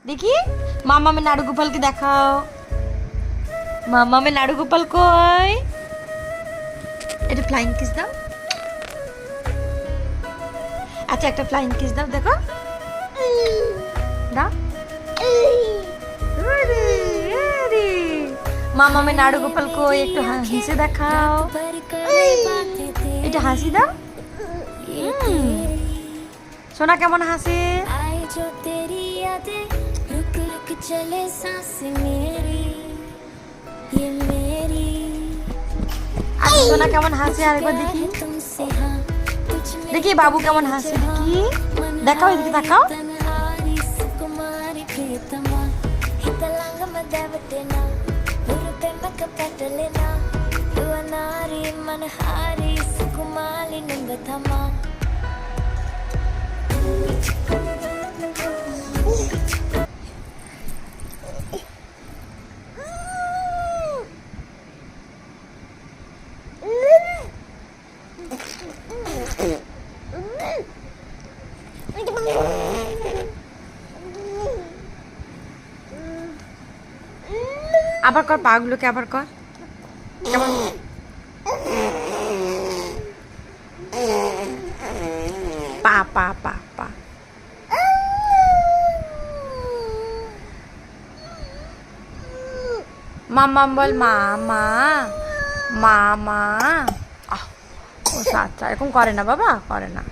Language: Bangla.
দেখি মামামে নাড়ু গোপালকে দেখাও। মামামে নাড়ু গোপাল কই? এটা ফ্লাইং কিস দাও। আচ্ছা একটা ফ্লাইং কিস দাও, দেখো দাও। মামামে নাড়ু গোপাল কই? একটু হেসে দেখাও। এটা হাসি দাও। সোনা কেমন হাসে? সোনা কেমন হাসে আরেকবার দেখি। দেখি বাবু কেমন হাসে, দেখি দেখাও, এদিকে তাকাও। আবার কর পাগুলোকে, আবার কর। কেমন পা পা পা পা। মাম্মাম বল মামা মামা। ও আচ্ছা এরকম করে না বাবা, করে না।